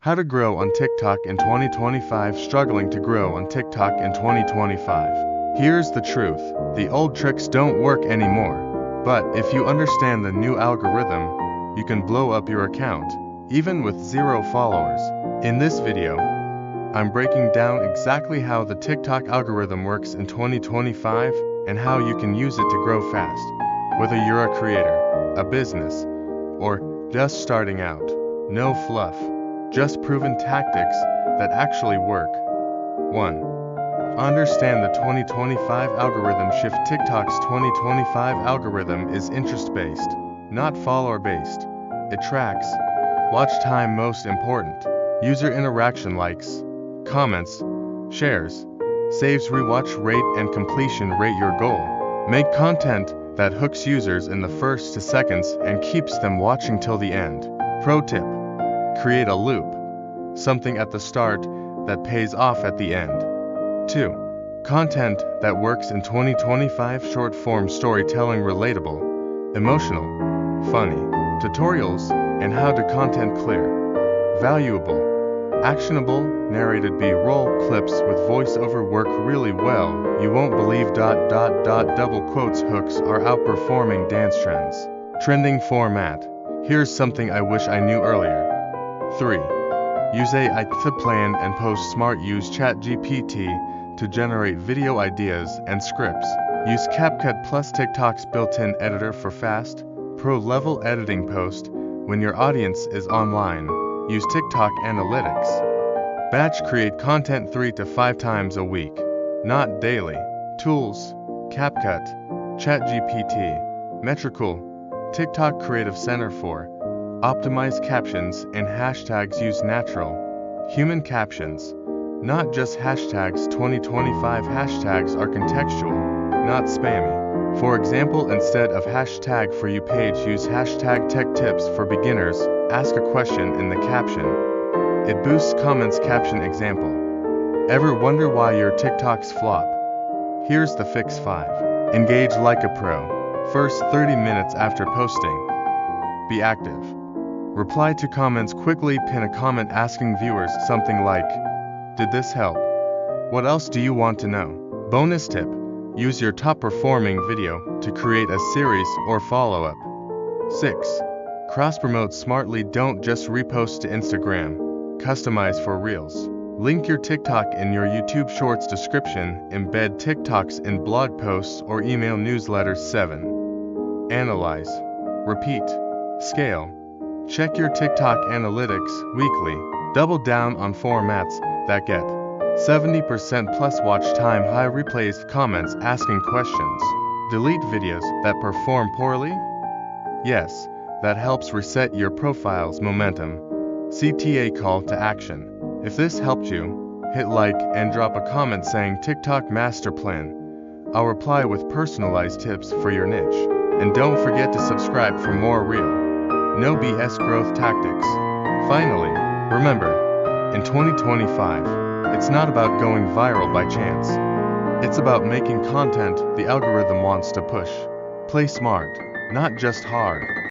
How to grow on TikTok in 2025. Struggling to grow on TikTok in 2025. Here's the truth. The old tricks don't work anymore. But if you understand the new algorithm, you can blow up your account, even with 0 followers. In this video, I'm breaking down exactly how the TikTok algorithm works in 2025 and how you can use it to grow fast. Whether you're a creator, a business, or just starting out. No fluff. Just proven tactics that actually work. 1. Understand the 2025 algorithm shift. TikTok's 2025 algorithm is interest-based, not follower-based. It tracks watch time, most important, user interaction, likes, comments, shares, saves, rewatch rate, and completion rate. Your goal: make content that hooks users in the first 2 seconds and keeps them watching till the end. Pro tip: create a loop, something at the start that pays off at the end. 2. Content that works in 2025. Short form storytelling, relatable, emotional, funny, tutorials, and how to content clear, valuable, actionable, narrated B-roll clips with voiceover work really well. You won't believe ... double quotes hooks are outperforming dance trends. Trending format. Here's something I wish I knew earlier. 3. Use AI to plan and post smart. Use ChatGPT to generate video ideas and scripts. Use CapCut plus TikTok's built-in editor for fast, pro-level editing. Post when your audience is online. Use TikTok analytics. Batch create content 3 to 5 times a week, not daily. Tools: CapCut, ChatGPT, Metricool, TikTok Creative Center. 4. Optimize captions and hashtags. Use natural, human captions, not just hashtags. 2025 hashtags are contextual, not spammy. For example, instead of hashtag for you page, use hashtag tech tips for beginners. Ask a question in the caption. It boosts comments. Caption example: ever wonder why your TikToks flop? Here's the fix. 5. Engage like a pro. First 30 minutes after posting, be active. Reply to comments quickly. Pin a comment asking viewers something like, "Did this help? What else do you want to know?" Bonus tip: use your top performing video to create a series or follow-up. 6. Cross-promote smartly. Don't just repost to Instagram. Customize for Reels. Link your TikTok in your YouTube Shorts description. Embed TikToks in blog posts or email newsletters. 7. Analyze, repeat, scale. Check your TikTok analytics weekly. Double down on formats that get 70% plus watch time, high replays, comments asking questions. Delete videos that perform poorly? Yes, that helps reset your profile's momentum. CTA call to action. If this helped you, hit like and drop a comment saying TikTok Master Plan. I'll reply with personalized tips for your niche. And don't forget to subscribe for more real, no BS growth tactics. Finally, remember, in 2025, it's not about going viral by chance. It's about making content the algorithm wants to push. Play smart, not just hard.